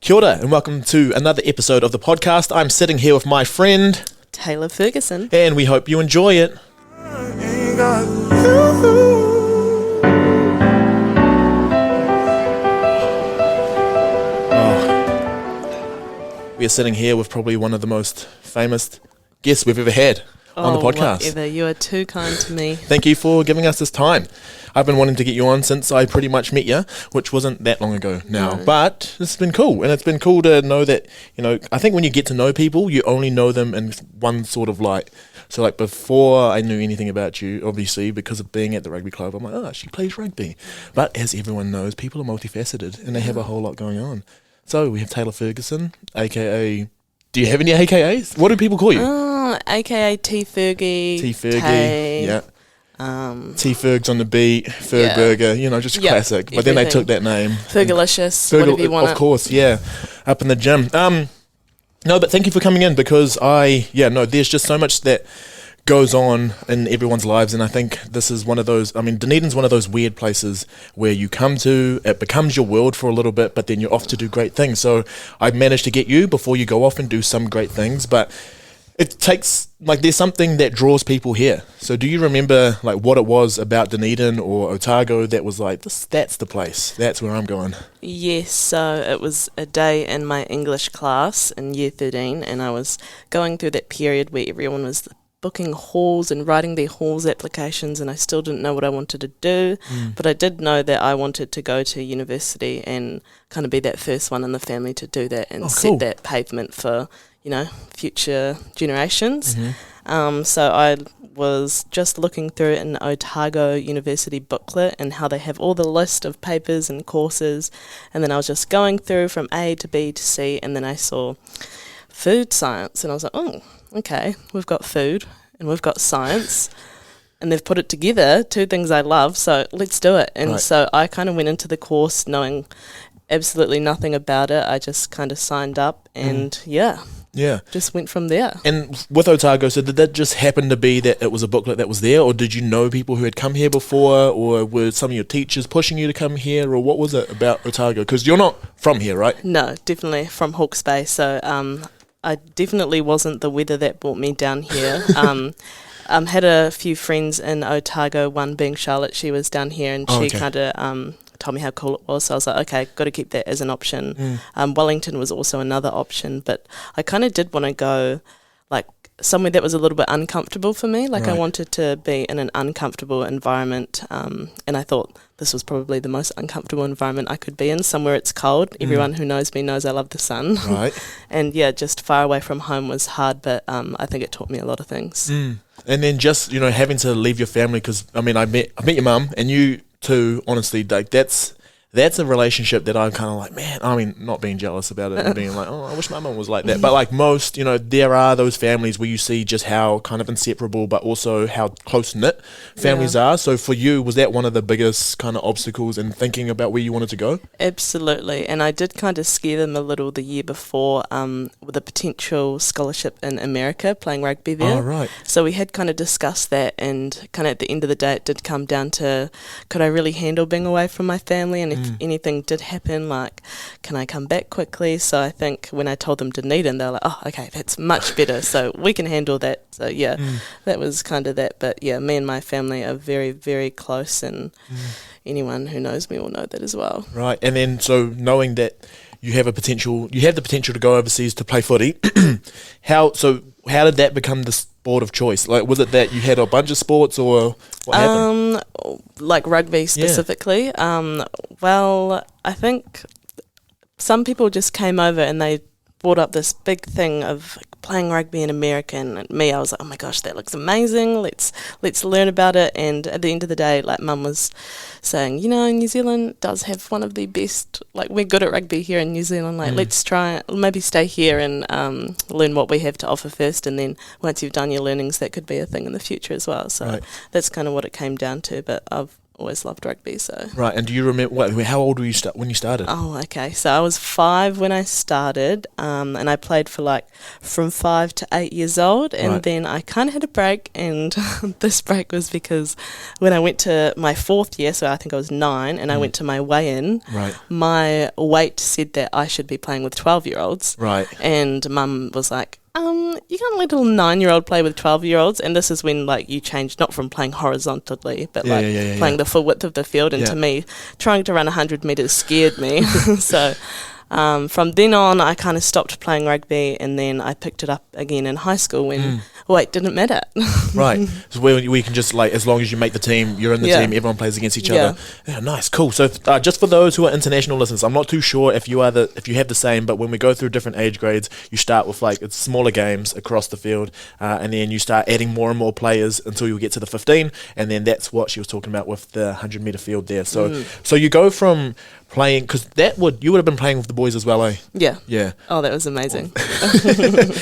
Kia ora and welcome to another episode of the podcast. I'm sitting here with my friend Teilah Ferguson, and we hope you enjoy it. We are sitting here with probably one of the most famous guests we've ever had on the podcast. Whatever. You are too kind to me. Thank you for giving us this time. I've been wanting to get you on since I pretty much met you, which wasn't that long ago now. No. But this has been cool, and it's been cool to know that, I think when you get to know people, you only know them in one sort of light. So like before I knew anything about you, obviously, because of being at the rugby club, I'm like, oh, she plays rugby. But as everyone knows, people are multifaceted, and they have a whole lot going on. So we have Teilah Ferguson, a.k.a. Do you have any AKAs? What do people call you? A.k.a. T-Fergie. T-Fergie, yeah. T-Fergs on the beat, Ferg Burger, just classic. But then they took that name. Fergalicious, whatever you want. Of course, yeah. Up in the gym. No, but thank you for coming in because there's just so much that goes on in everyone's lives, and I think this is one of those, Dunedin's one of those weird places where you come to, it becomes your world for a little bit, but then you're off to do great things. So I've managed to get you before you go off and do some great things, but it takes, there's something that draws people here. So do you remember, what it was about Dunedin or Otago that was that's the place, that's where I'm going? Yes, so it was a day in my English class in year 13, and I was going through that period where everyone was booking halls and writing their halls applications, and I still didn't know what I wanted to do, but I did know that I wanted to go to university and kind of be that first one in the family to do that and set that pavement for future generations. So I was just looking through an Otago University booklet and how they have all the list of papers and courses, and then I was just going through from A to B to C, and then I saw food science, and I was like, oh, okay, we've got food and we've got science, and they've put it together, two things I love, so let's do it. And so I kind of went into the course knowing absolutely nothing about it. I just kind of signed up and just went from there. And with Otago, so did that just happen to be that it was a booklet that was there, or did you know people who had come here before, or were some of your teachers pushing you to come here, or what was it about Otago? Because you're not from here, right? No, definitely from Hawke's Bay, so I definitely wasn't the weather that brought me down here. Had a few friends in Otago, one being Charlotte. She was down here, and she kind of told me how cool it was. So I was like, okay, got to keep that as an option. Wellington was also another option, but I kind of did want to go somewhere that was a little bit uncomfortable for me. I wanted to be in an uncomfortable environment, and I thought this was probably the most uncomfortable environment I could be in, somewhere it's cold. Everyone who knows me knows I love the sun. Right. And just far away from home was hard, but I think it taught me a lot of things. And then just, having to leave your family, because, I met your mum, and you too, honestly, that's a relationship that I'm kind of not being jealous about it and being like, oh, I wish my mum was like that. But most, there are those families where you see just how kind of inseparable, but also how close-knit families are. So for you, was that one of the biggest kind of obstacles in thinking about where you wanted to go? Absolutely. And I did kind of scare them a little the year before with a potential scholarship in America, playing rugby there. Oh, right. So we had kind of discussed that, and kind of at the end of the day, it did come down to, could I really handle being away from my family? And if anything did happen, can I come back quickly? So I think when I told them Dunedin, they were like, oh, okay, that's much better, so we can handle that. So that was kind of that. But me and my family are very, very close, and anyone who knows me will know that as well. Right. And then so knowing that you have the potential to go overseas to play footy, how did that become the sport of choice? Was it that you had a bunch of sports, or what happened? Rugby specifically. Well, I think some people just came over and they brought up this big thing of playing rugby in America, and me, I was like, oh my gosh, that looks amazing, let's learn about it. And at the end of the day, Mum was saying, New Zealand does have one of the best, we're good at rugby here in New Zealand, let's try, maybe stay here and learn what we have to offer first, and then once you've done your learnings, that could be a thing in the future as well. So that's kind of what it came down to. But I've always loved rugby. So Right, and do you remember how old were you when you started? Oh, okay. So I was 5 when I started, and I played for from 5 to 8 years old, and Right. then I kind of had a break, and this break was because when I went to my 4th year, so I think I was 9, and I went to my weigh-in, Right. my weight said that I should be playing with 12-year-olds, Right. and Mum was like, you can't let a little 9-year-old play with 12-year-olds, and this is when you change not from playing horizontally, but playing the full width of the field. And to me, trying to run 100 meters scared me. So from then on, I kind of stopped playing rugby, and then I picked it up again in high school when weight didn't matter. Right. So we can just as long as you make the team, you're in the team, everyone plays against each other. Yeah, nice, cool. So just for those who are international listeners, I'm not too sure if you have the same, but when we go through different age grades, you start with it's smaller games across the field, and then you start adding more and more players until you get to the 15, and then that's what she was talking about with the 100-meter field there. So so you go from playing, because you would have been playing with the boys as well, eh? Yeah. Oh, that was amazing.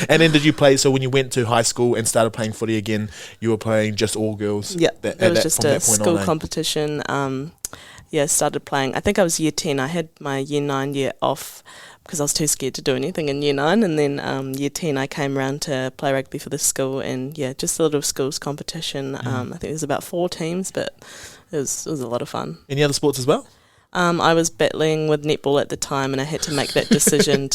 And then did you play, so when you went to high school and started playing footy again, you were playing just all girls? Yeah, it was just a school competition. Started playing, I think I was year 10. I had my year 9 year off because I was too scared to do anything in year 9, and then year 10 I came around to play rugby for the school, and just a little schools competition. I think there was about 4 teams, but it was a lot of fun. Any other sports as well? I was battling with netball at the time, and I had to make that decision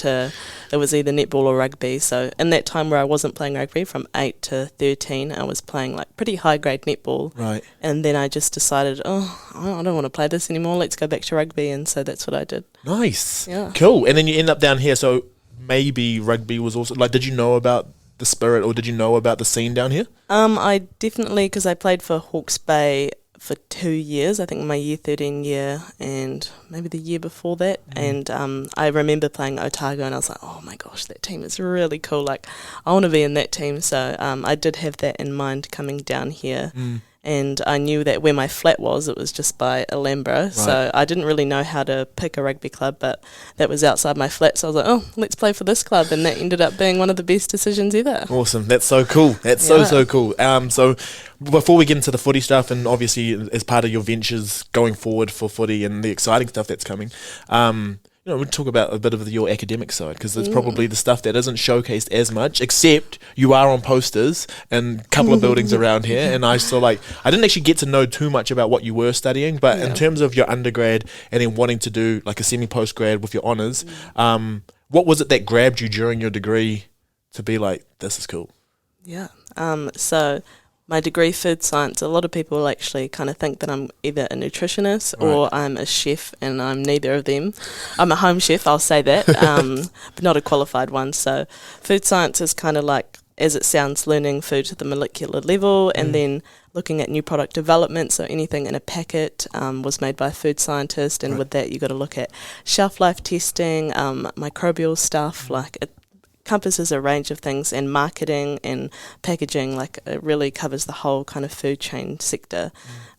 it was either netball or rugby. So in that time where I wasn't playing rugby, from 8 to 13, I was playing pretty high grade netball. Right. And then I just decided, I don't want to play this anymore. Let's go back to rugby. And so that's what I did. Nice. Yeah. Cool. And then you end up down here. So maybe rugby was also did you know about the Spirit, or did you know about the scene down here? I definitely, because I played for Hawke's Bay for 2 years, I think my year 13 year and maybe the year before that, and I remember playing Otago, and I was like, oh my gosh, that team is really cool, I want to be in that team. So I did have that in mind coming down here. And I knew that where my flat was, it was just by Alhambra. Right. So I didn't really know how to pick a rugby club, but that was outside my flat. So I was like, let's play for this club. And that ended up being one of the best decisions ever. Awesome. That's so cool. That's so cool. So before we get into the footy stuff, and obviously as part of your ventures going forward for footy and the exciting stuff that's coming, we'll talk about a bit of your academic side, because it's probably the stuff that isn't showcased as much, except you are on posters in a couple of buildings around here. And I didn't actually get to know too much about what you were studying, but in terms of your undergrad and then wanting to do a semi-postgrad with your honours, what was it that grabbed you during your degree to be this is cool? Yeah. So my degree, food science, a lot of people actually kind of think that I'm either a nutritionist or I'm a chef, and I'm neither of them. I'm a home chef, I'll say that, but not a qualified one. So food science is kind of as it sounds, learning food to the molecular level, and then looking at new product development. So anything in a packet was made by a food scientist, and with that you got to look at shelf life testing, microbial stuff, it encompasses a range of things, and marketing and packaging, it really covers the whole kind of food chain sector.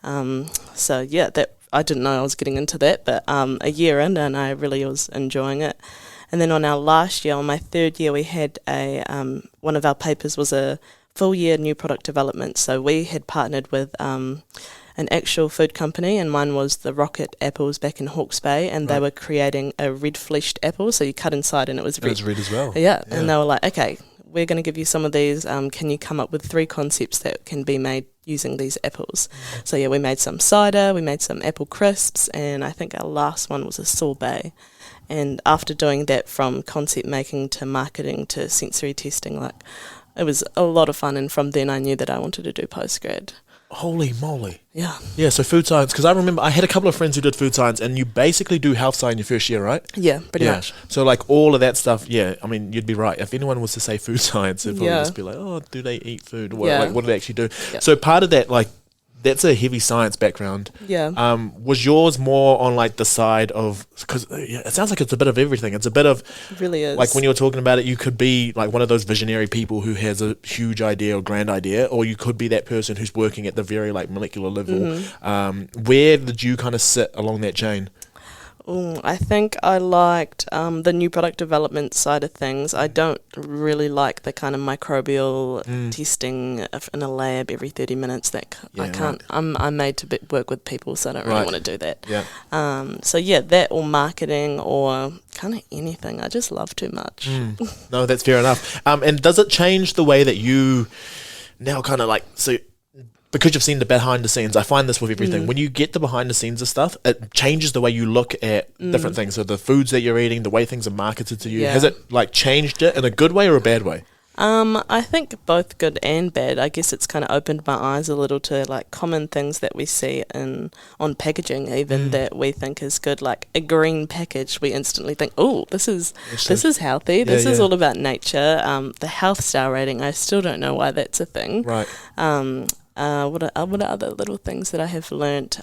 That I didn't know I was getting into that, but a year in, and I really was enjoying it. And then on our last year, on my 3rd year, we had one of our papers was a full year new product development. So we had partnered with an actual food company, and mine was the Rocket Apples back in Hawke's Bay, and they were creating a red fleshed apple, so you cut inside and it was red. It was red as well. Yeah, and they were like, okay, we're going to give you some of these, can you come up with 3 concepts that can be made using these apples? So we made some cider, we made some apple crisps, and I think our last one was a sorbet. And after doing that, from concept making to marketing to sensory testing, it was a lot of fun, and from then I knew that I wanted to do postgrad. Holy moly. Yeah. Yeah, so food science, because I remember I had a couple of friends who did food science, and you basically do health science your first year, right? Yeah, pretty much. So all of that stuff, you'd be right. If anyone was to say food science, it'd probably just be do they eat food? What do they actually do? Yeah. So part of that, that's a heavy science background. Yeah. Was yours more on the side of, because it sounds like it's a bit of everything. It's a bit of, it really is. When you were talking about it, you could be one of those visionary people who has a huge idea or grand idea, or you could be that person who's working at the very molecular level. Where did you kind of sit along that chain? Ooh, I think I liked the new product development side of things. I don't really like the kind of microbial testing in a lab every 30 minutes. I can't. Right. I'm made to work with people, so I don't really want to do that. Yeah. So yeah, that or marketing or kind of anything. I just love too much. No, that's fair enough. And does it change the way that you now kind of because you've seen the behind the scenes, I find this with everything. When you get the behind the scenes of stuff, it changes the way you look at different things. So the foods that you're eating, the way things are marketed to you, has it changed it in a good way or a bad way? I think both good and bad. I guess it's kind of opened my eyes a little to common things that we see on packaging, even that we think is good. Like a green package, we instantly think, "Oh, this is healthy. This is all about nature." The health star rating, I still don't know why that's a thing. Right. What are other little things that I have learnt?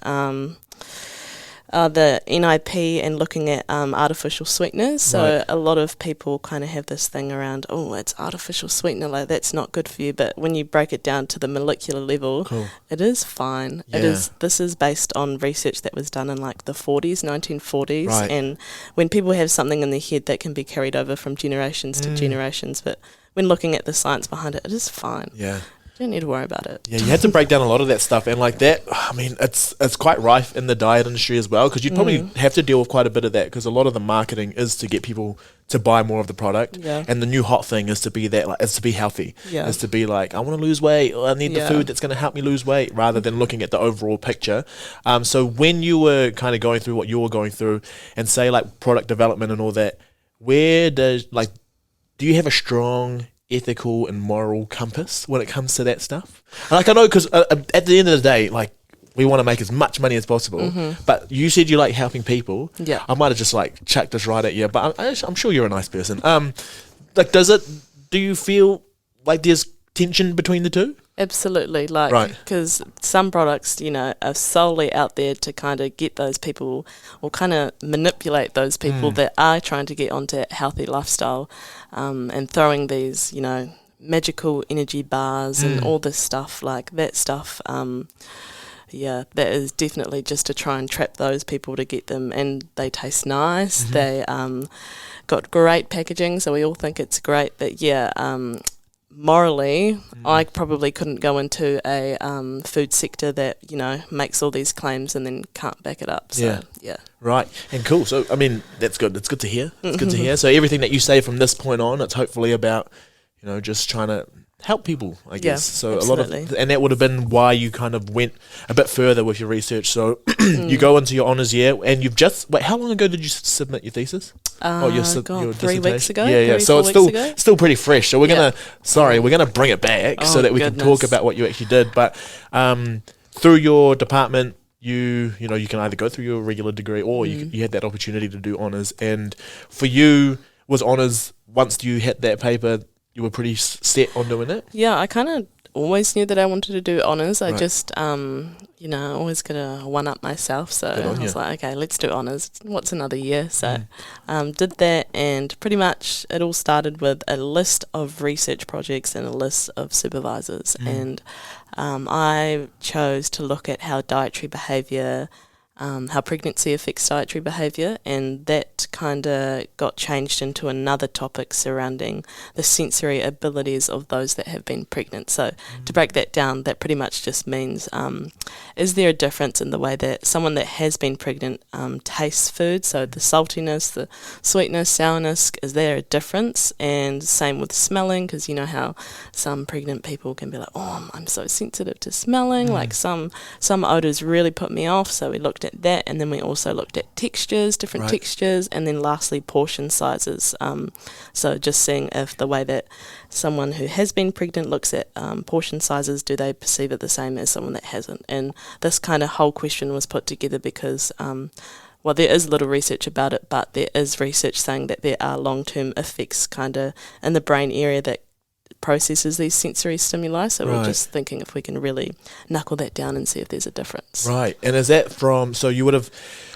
The NIP and looking at artificial sweeteners. So a lot of people kind of have this thing around, oh, it's artificial sweetener, that's not good for you. But when you break it down to the molecular level, it is fine. Yeah. This is based on research that was done in the 1940s. Right. And when people have something in their head, that can be carried over from generations to generations. But when looking at the science behind it, it is fine. Yeah. You don't need to worry about it. Yeah, you had to break down a lot of that stuff, and that, I mean, it's quite rife in the diet industry as well, because you'd probably have to deal with quite a bit of that, because a lot of the marketing is to get people to buy more of the product, and the new hot thing is to be that, is to be healthy, is to be I want to lose weight, or I need the food that's going to help me lose weight, rather than looking at the overall picture. So when you were kind of going through what you were going through, and say product development and all that, where does do you have a strong ethical and moral compass when it comes to that stuff? I know, because at the end of the day, we want to make as much money as possible, but you said you like helping people. Yeah, I might have just chucked this right at you, but I'm sure you're a nice person. Do you feel there's tension between the two? Absolutely, because some products, are solely out there to kind of get those people, or kind of manipulate those people that are trying to get onto a healthy lifestyle, and throwing these, magical energy bars and all this stuff, that stuff. That is definitely just to try and trap those people to get them, and they taste nice. They got great packaging, so we all think it's great, but morally, I probably couldn't go into a food sector that, makes all these claims and then can't back it up. So, yeah. Right. And cool. So, I mean, that's good. It's good to hear. It's good to hear. So everything that you say from this point on, it's hopefully about, just trying to help people, I guess. So absolutely. And that would have been why you kind of went a bit further with your research. So you go into your honours year, and you've just, how long ago did you submit your thesis? Your 3 weeks ago. Yeah. So it's still pretty fresh. So we're gonna bring it back so that we can talk about what you actually did. But through your department, you can either go through your regular degree, or you had that opportunity to do honours. And for you, was honours, once you hit that paper, you were pretty set on doing it? Yeah, I kind of always knew that I wanted to do honours. I just, always got to one-up myself. So I was okay, let's do honours. What's another year? So did that, and pretty much it all started with a list of research projects and a list of supervisors. And I chose to look at how dietary behaviour, how pregnancy affects dietary behaviour, and that kind of got changed into another topic surrounding the sensory abilities of those that have been pregnant. So to break that down, that pretty much just means, is there a difference in the way that someone that has been pregnant tastes food? So the saltiness, the sweetness, sourness, is there a difference? And same with smelling, because you know how some pregnant people can be like, oh, I'm so sensitive to smelling, some odours really put me off. So we looked at that, and then we also looked at textures, different textures, and then lastly portion sizes. So just seeing if the way that someone who has been pregnant looks at portion sizes, do they perceive it the same as someone that hasn't? And this kind of whole question was put together because there is little research about it, but there is research saying that there are long-term effects kind of in the brain area that processes these sensory stimuli. So we're just thinking if we can really knuckle that down and see if there's a difference. Right. And is that from, so you would have,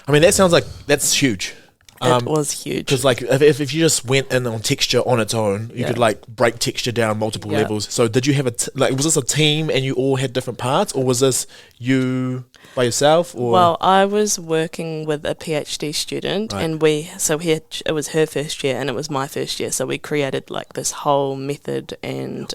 I mean, that sounds like that's huge. It was huge. Because like if you just went in on texture on its own, you could like break texture down multiple levels. So did you have was this a team and you all had different parts, or was this you by yourself? Or Well, I was working with a PhD student, and it was her first year and it was my first year. So we created like this whole method and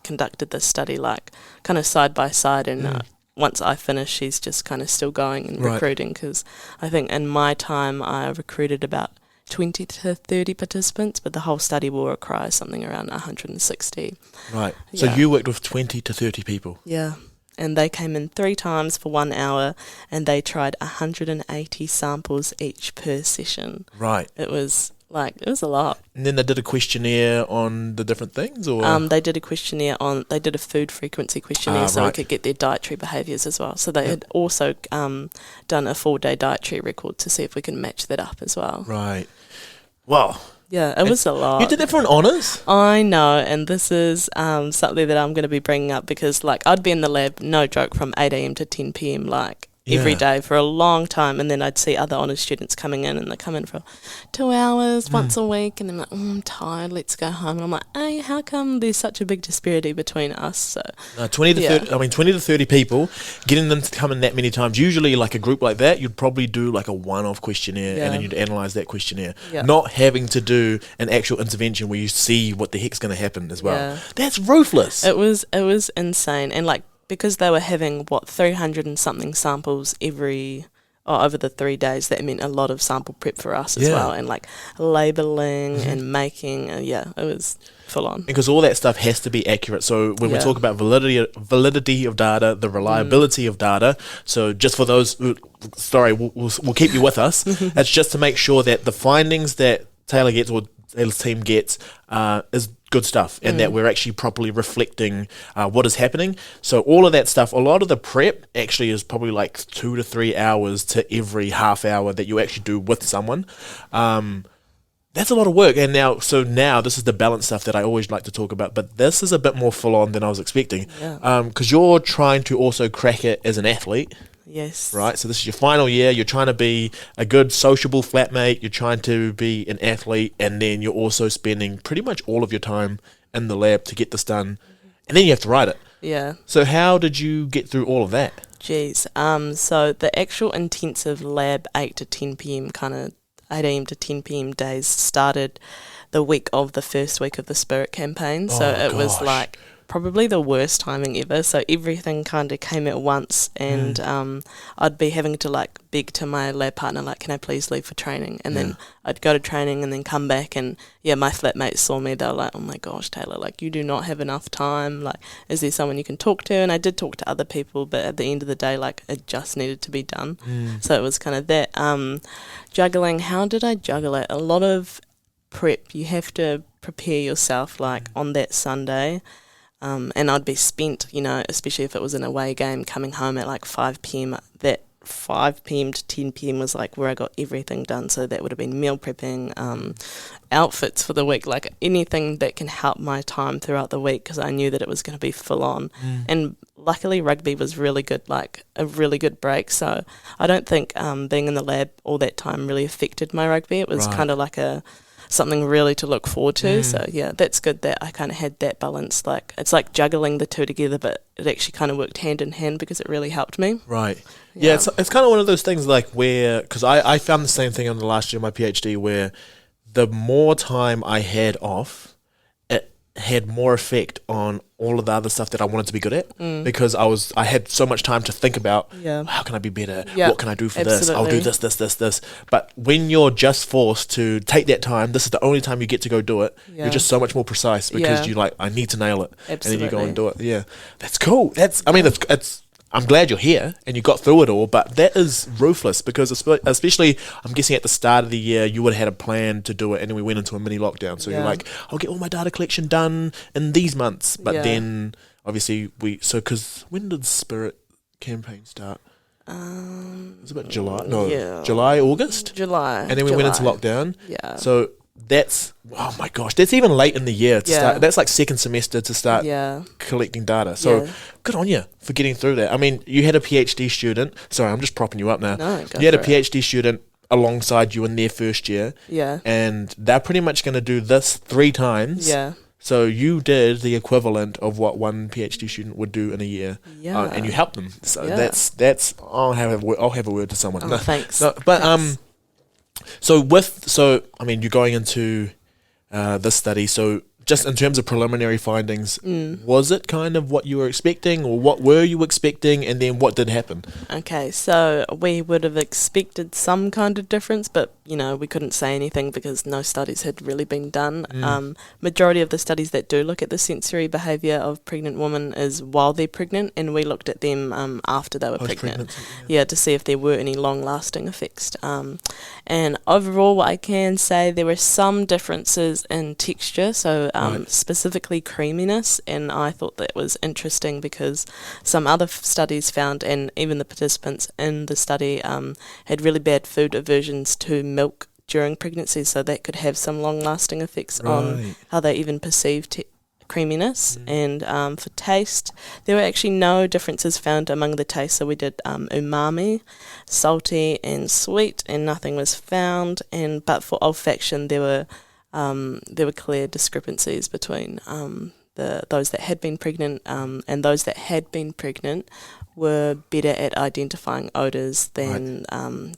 conducted this study like kind of side by side. And once I finish, she's just kind of still going and recruiting, because I think in my time I recruited about 20 to 30 participants, but the whole study will require something around 160. Right. So you worked with 20 to 30 people. Yeah. And they came in 3 times for 1 hour, and they tried 180 samples each per session. Right. It was a lot. And then they did a questionnaire on the different things, or they did a food frequency questionnaire, so we could get their dietary behaviours as well. So they had also done a 4-day dietary record to see if we can match that up as well. Right. Wow. Yeah, it was a lot. You did that for an honours? I know, and this is something that I'm going to be bringing up, because like I'd be in the lab, no joke, from 8 a.m. to 10 p.m. like every day for a long time, and then I'd see other honours students coming in, and they come in for 2 hours once a week, and they're like, I'm tired, let's go home. And I'm like, hey, how come there's such a big disparity between us? So 20 to 30 people, getting them to come in that many times. Usually like a group like that, you'd probably do like a one-off questionnaire and then you'd analyse that questionnaire. Not having to do an actual intervention where you see what the heck's going to happen as well. That's ruthless. It was insane. And like, because they were having 300 and something samples over the 3 days, that meant a lot of sample prep for us as well, and like labelling and making. It was full on. Because all that stuff has to be accurate. So when we talk about validity of data, the reliability of data. So just for those, we'll keep you with us. That's just to make sure that the findings that Teilah gets or Teilah's team gets is good stuff, and that we're actually properly reflecting what is happening. So all of that stuff, a lot of the prep actually is probably like 2 to 3 hours to every half hour that you actually do with someone. That's a lot of work. And now this is the balance stuff that I always like to talk about, but this is a bit more full on than I was expecting, because you're trying to also crack it as an athlete. Yes. Right, so this is your final year. You're trying to be a good sociable flatmate. You're trying to be an athlete, and then you're also spending pretty much all of your time in the lab to get this done, and then you have to write it. Yeah. So how did you get through all of that? Jeez. So the actual intensive lab 8 to 10 p.m. kind of 8 a.m. to 10 p.m. days started the week of the first week of the Spirit campaign. So it was like probably the worst timing ever. So everything kind of came at once, and I'd be having to like beg to my lab partner, like, can I please leave for training? And then I'd go to training and then come back, and my flatmates saw me. They were like, oh my gosh, Teilah, like, you do not have enough time. Like, is there someone you can talk to? And I did talk to other people, but at the end of the day, like, it just needed to be done. So it was kind of that. Juggling, how did I juggle it? A lot of prep. You have to prepare yourself like on that Sunday. And I'd be spent, especially if it was an away game, coming home at like 5 p.m. That 5 p.m. to 10 p.m. was like where I got everything done. So that would have been meal prepping, outfits for the week, like anything that can help my time throughout the week, because I knew that it was going to be full on. And luckily rugby was really good, like a really good break. So I don't think being in the lab all that time really affected my rugby. It was kind of like something really to look forward to. So that's good that I kind of had that balance. Like, it's like juggling the two together, but it actually kind of worked hand in hand because it really helped me. Right. Yeah, it's kind of one of those things like where, because I found the same thing in the last year of my PhD, where the more time I had off, it had more effect on all of the other stuff that I wanted to be good at, because I had so much time to think about how can I be better, what can I do for this, I'll do this. But when you're just forced to take that time, this is the only time you get to go do it, you're just so much more precise, because you're like, I need to nail it. And then you go and do it. That's cool. It's I'm glad you're here and you got through it all, but that is ruthless, because especially I'm guessing at the start of the year you would have had a plan to do it, and then we went into a mini lockdown, so you're like, I'll get all my data collection done in these months, but then obviously because when did Spirit campaign start? It was about July, August? July. And then we went into lockdown. Yeah. So that's, oh my gosh, that's even late in the year to start. That's like second semester to start collecting data. So good on you for getting through that. I mean, you had a PhD student. Sorry, I'm just propping you up now. No, you had a PhD student alongside you in their first year. Yeah. And they're pretty much going to do this 3 times. Yeah. So you did the equivalent of what one PhD student would do in a year, Yeah. and you helped them. So Yeah. that's I'll have a word to someone. Oh, thanks. No, but Thanks. so I mean, you're going into this study. So just in terms of preliminary findings, was it kind of what you were expecting, or what were you expecting, and then what did happen? Okay, so we would have expected some kind of difference, but, we couldn't say anything because no studies had really been done. Majority of the studies that do look at the sensory behaviour of pregnant women is while they're pregnant, and we looked at them after they were pregnant. Yeah, to see if there were any long-lasting effects. And overall, I can say there were some differences in texture, so specifically creaminess, and I thought that was interesting because some other studies found, and even the participants in the study had really bad food aversions to milk during pregnancy, so that could have some long-lasting effects on how they even perceive creaminess. And for taste, there were actually no differences found among the tastes. So we did umami, salty and sweet, and nothing was found. But for olfaction, there were clear discrepancies between those that had been pregnant, and those that had been pregnant were better at identifying odours than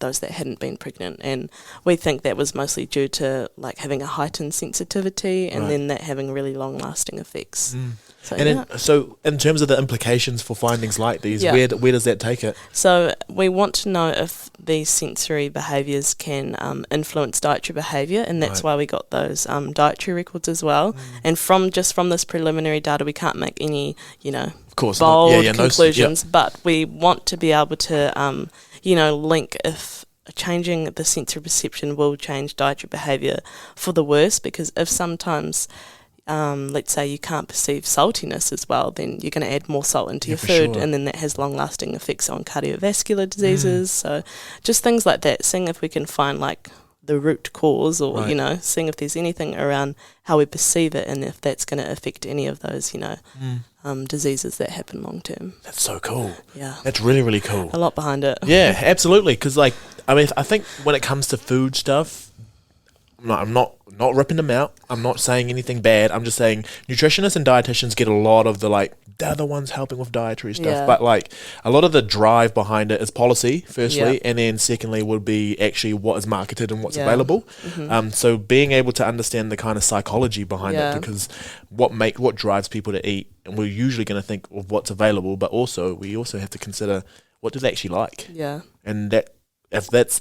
those that hadn't been pregnant. And we think that was mostly due to having a heightened sensitivity, and then that having really long-lasting effects. So in terms of the implications for findings like these, where does that take it? So we want to know if these sensory behaviours can influence dietary behaviour, and that's why we got those dietary records as well. And from this preliminary data, we can't make any, Of course, bold conclusions, but we want to be able to, link if changing the sensory perception will change dietary behaviour for the worse, because if sometimes let's say you can't perceive saltiness as well, then you're going to add more salt into your food, and then that has long-lasting effects on cardiovascular diseases. So just things like that, seeing if we can find the root cause, or seeing if there's anything around how we perceive it, and if that's going to affect any of those diseases that happen long term. That's so cool. Yeah, that's really, really cool. A lot behind it. Yeah, absolutely. Because I think when it comes to food stuff, I'm not ripping them out. I'm not saying anything bad. I'm just saying nutritionists and dietitians get a lot of they're the ones helping with dietary stuff. But a lot of the drive behind it is policy, firstly, and then secondly would be actually what is marketed and what's available. So being able to understand the kind of psychology behind it, because what drives people to eat, and we're usually going to think of what's available, but we also have to consider what do they actually like. Yeah. And that, if that's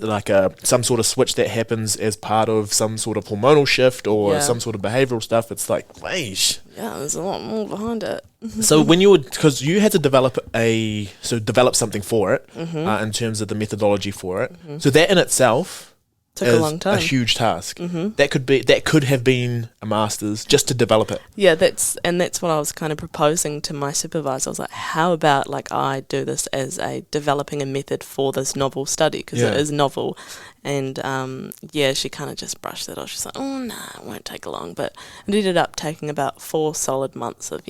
some sort of switch that happens as part of some sort of hormonal shift or some sort of behavioural stuff, it's weish. Yeah, there's a lot more behind it. So because you had to develop something for it, in terms of the methodology for it. So that in itself took a long time. A huge task. That could have been a master's just to develop it. Yeah, that's what I was kind of proposing to my supervisor. I was like, how about I do this as developing a method for this novel study, because it is novel. And she kind of just brushed it off. She's like, oh no, it won't take long. But it ended up taking about 4 solid months of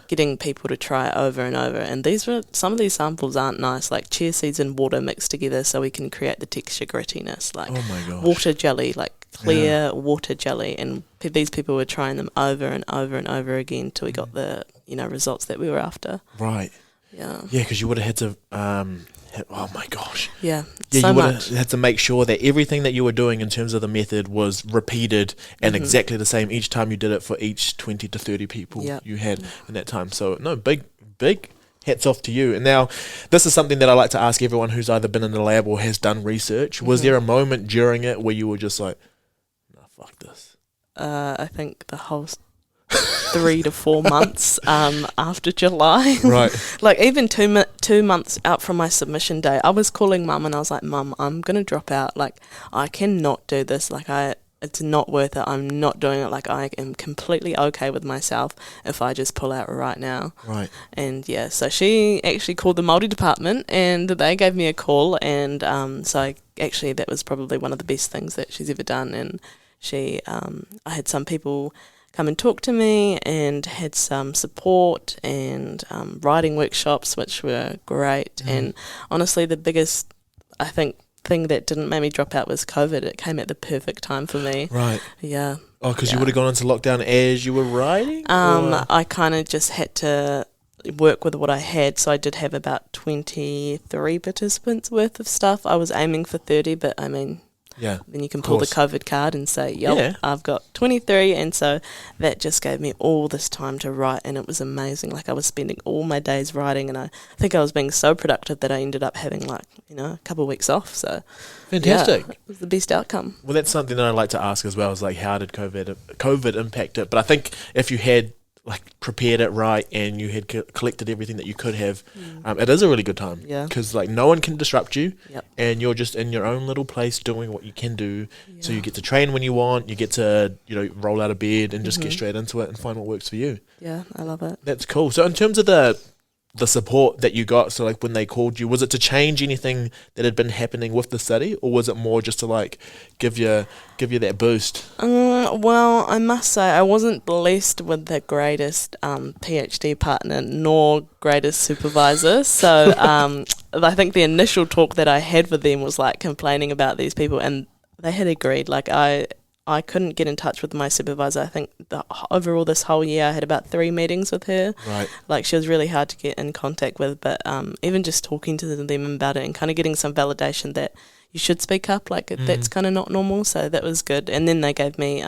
getting people to try it over and over. And some of these samples aren't nice, like chia seeds and water mixed together so we can create the texture grittiness, oh my gosh, water jelly, clear water jelly. And these people were trying them over and over and over again till we got the results that we were after. Right. Yeah. Yeah, because you would have had to oh my gosh. Yeah, you so would much. have had to make sure that everything that you were doing in terms of the method was repeated and exactly the same each time you did it for each 20 to 30 people you had in that time. So no, big hats off to you. And now this is something that I like to ask everyone who's either been in the lab or has done research. Was there a moment during it where you were just like, nah, fuck this? I think the whole 3 to 4 months after July. Right. Even 2 months out from my submission day, I was calling Mum and I was like, Mum, I'm going to drop out. I cannot do this. It's not worth it. I'm not doing it. I am completely okay with myself if I just pull out right now. Right. And so she actually called the multi-department and they gave me a call. And actually that was probably one of the best things that she's ever done. And I had some people come and talk to me and had some support and writing workshops, which were great. And honestly, the biggest, I think, thing that didn't make me drop out was COVID. It came at the perfect time for me. Right. Yeah. Oh, because you would have gone into lockdown as you were writing? I kind of just had to work with what I had, so I did have about 23 participants worth of stuff. I was aiming for 30, but I mean, then you can pull the COVID card and say, I've got 23, and so that just gave me all this time to write, and it was amazing. Like, I was spending all my days writing, and I think I was being so productive that I ended up having, like, a couple of weeks off, so... Fantastic. It was the best outcome. Well, that's something that I like to ask as well, is like, how did COVID impact it? But I think if you had prepared it right and you had collected everything that you could have, it is a really good time. Yeah. Because no one can disrupt you, and you're just in your own little place doing what you can do. Yeah. So you get to train when you want. You get to roll out of bed and just get straight into it and find what works for you. Yeah, I love it. That's cool. So in terms of the support that you got, so when they called you, was it to change anything that had been happening with the study, or was it more just to give you that boost? Well, I must say I wasn't blessed with the greatest PhD partner nor greatest supervisor. So I think the initial talk that I had with them was complaining about these people, and they had agreed. I couldn't get in touch with my supervisor. I think overall this whole year I had about 3 meetings with her. Right. She was really hard to get in contact with, but even just talking to them about it and kind of getting some validation that you should speak up, that's kind of not normal, so that was good. And then they gave me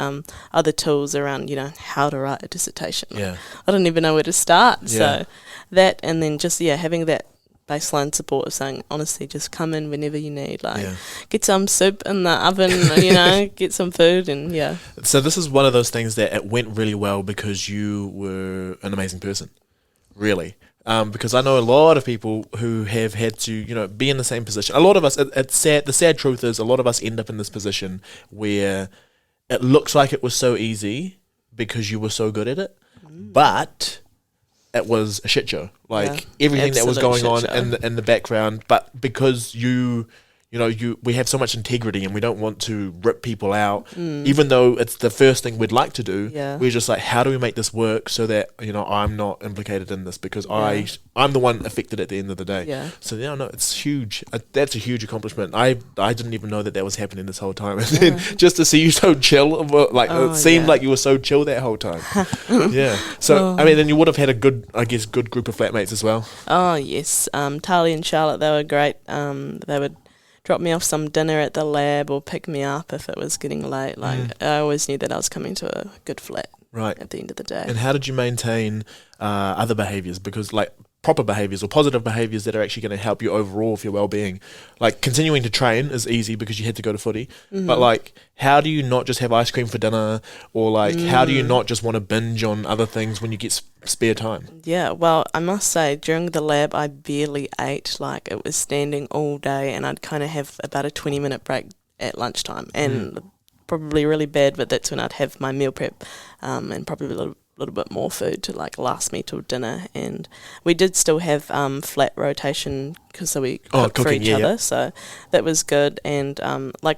other tools around, how to write a dissertation. Yeah. I don't even know where to start. Yeah. So that, and then just, having that baseline support of saying, honestly, just come in whenever you need, get some soup in the oven, get some food, and So this is one of those things that it went really well because you were an amazing person, really. Because I know a lot of people who have had to, be in the same position. A lot of us, it's sad. The sad truth is a lot of us end up in this position where it looks like it was so easy because you were so good at it, but it was a shit show. Everything that was going on in the background, but because we have so much integrity and we don't want to rip people out, even though it's the first thing we'd like to do. Yeah. We're just how do we make this work so that I'm not implicated in this because I'm the one affected at the end of the day. Yeah. So no, it's huge. That's a huge accomplishment. I didn't even know that was happening this whole time, and then just to see you so chill, it seemed like you were so chill that whole time. Yeah. So I mean, then you would have had a good group of flatmates as well. Oh yes, Tali and Charlotte, they were great. They would drop me off some dinner at the lab or pick me up if it was getting late. I always knew that I was coming to a good flat at the end of the day. And how did you maintain other behaviours? Because proper behaviours or positive behaviours that are actually going to help you overall with your well-being. Continuing to train is easy because you had to go to footy. But how do you not just have ice cream for dinner, or how do you not just want to binge on other things when you get spare time? Yeah, well, I must say during the lab I barely ate. It was standing all day, and I'd kind of have about a 20-minute break at lunchtime, and probably really bad, but that's when I'd have my meal prep and probably a little bit more food to last me till dinner. And we did still have flat rotation because we cooked for each other, so that was good. And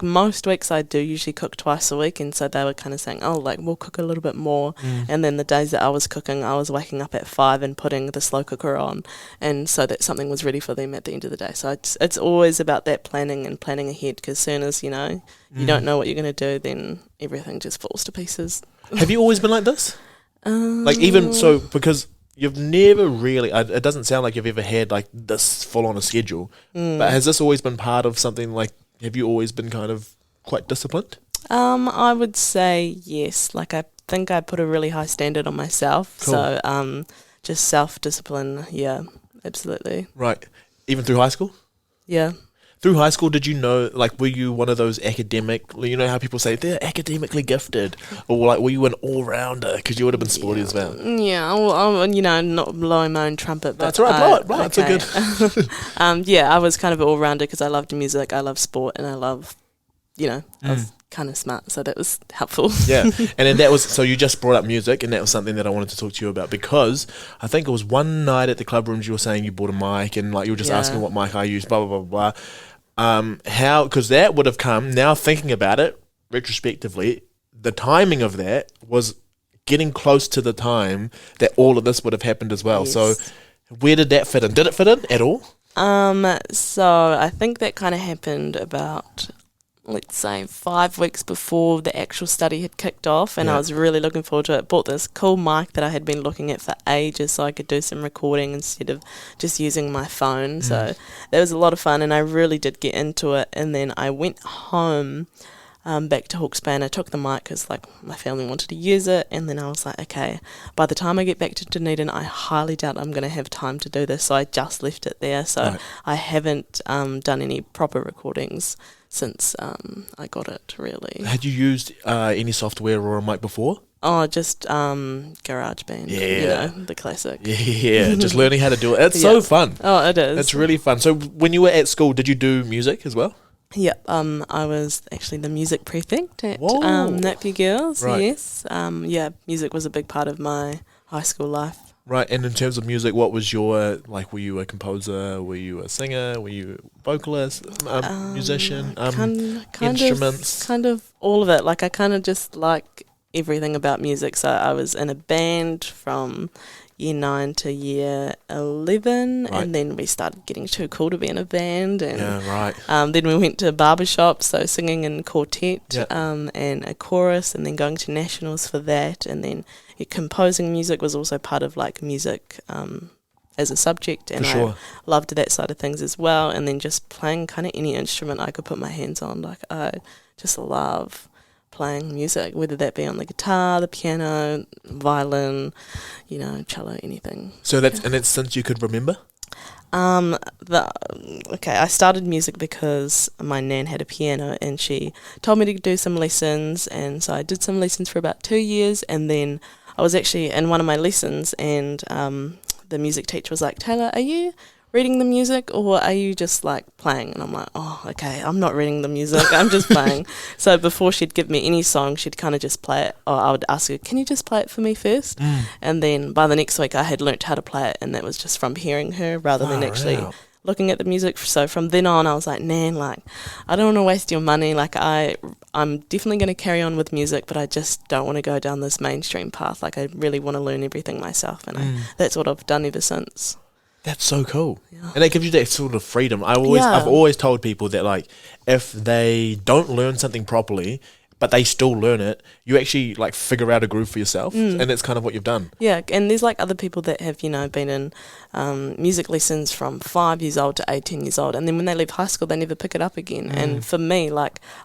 most weeks I do usually cook twice a week, and so they were kind of saying, we'll cook a little bit more. And then the days that I was cooking, I was waking up at 5 and putting the slow cooker on, and so that something was ready for them at the end of the day. So it's always about that planning ahead, because as soon as you don't know what you're going to do, then everything just falls to pieces. Have you always been like this? Even so, because you've never really, it doesn't sound like you've ever had this full on a schedule, but has this always been part of something? Have you always been kind of quite disciplined? I would say yes. I think I put a really high standard on myself. Cool. So just self-discipline, yeah, absolutely. Right. Even through high school? Yeah. Through high school, did you know, were you one of those academic, how people say they're academically gifted, or were you an all-rounder because you would have been sporty as well? Yeah, well, not blowing my own trumpet, but that's right, blow it, right, okay. That's a good. I was kind of an all-rounder because I loved music, I love sport, and I love, I was kind of smart, so that was helpful. Yeah, and then so you just brought up music, and that was something that I wanted to talk to you about, because I think it was one night at the club rooms you were saying you bought a mic, and you were just asking what mic I used, blah, blah, blah, blah. Because that would have come, now thinking about it, retrospectively, the timing of that was getting close to the time that all of this would have happened as well. Yes. So where did that fit in? Did it fit in at all? So I think that kind of happened about, let's say, 5 weeks before the actual study had kicked off, and I was really looking forward to it. Bought this cool mic that I had been looking at for ages so I could do some recording instead of just using my phone. So that was a lot of fun, and I really did get into it. And then I went home back to Hawke's Bay, and I took the mic because my family wanted to use it, and then I was like, okay, by the time I get back to Dunedin, I highly doubt I'm going to have time to do this, so I just left it there. So I haven't done any proper recordings since I got it, really. Had you used any software or a mic before? Oh, just GarageBand. The classic. Yeah, just learning how to do it. It's so fun. Oh, it is. It's really fun. So when you were at school, did you do music as well? Yep, I was actually the music prefect at Napier Girls, yes. Music was a big part of my high school life. Right, and in terms of music, what was your, were you a composer, were you a singer, were you a vocalist, musician, instruments? Kind of all of it. I kind of just like everything about music. So I was in a band from year 9 to year 11, and then we started getting too cool to be in a band, and then we went to barbershop, so singing in quartet, and a chorus, and then going to nationals for that, and then composing music was also part of music as a subject, and I loved that side of things as well, and then just playing kind of any instrument I could put my hands on. I just love playing music, whether that be on the guitar, the piano, violin, cello, anything. So that's since you could remember? I started music because my nan had a piano and she told me to do some lessons, and so I did some lessons for about 2 years, and then I was actually in one of my lessons, and the music teacher was like, "Teilah, are you reading the music or are you just playing?" And I'm like, oh, okay, I'm not reading the music, I'm just playing. So before she'd give me any song, she'd kind of just play it, or I would ask her, "Can you just play it for me first?" And then by the next week I had learnt how to play it, and that was just from hearing her rather than actually looking at the music. So from then on I was like, "Nan, I don't want to waste your money, I'm definitely going to carry on with music, but I just don't want to go down this mainstream path. I really want to learn everything myself," and that's what I've done ever since. That's so cool. Yeah. And that gives you that sort of freedom. I've always told people that if they don't learn something properly, but they still learn it, you actually figure out a groove for yourself, and that's kind of what you've done. Yeah, and there's other people that have been in music lessons from 5 years old to 18 years old, and then when they leave high school they never pick it up again. And for me,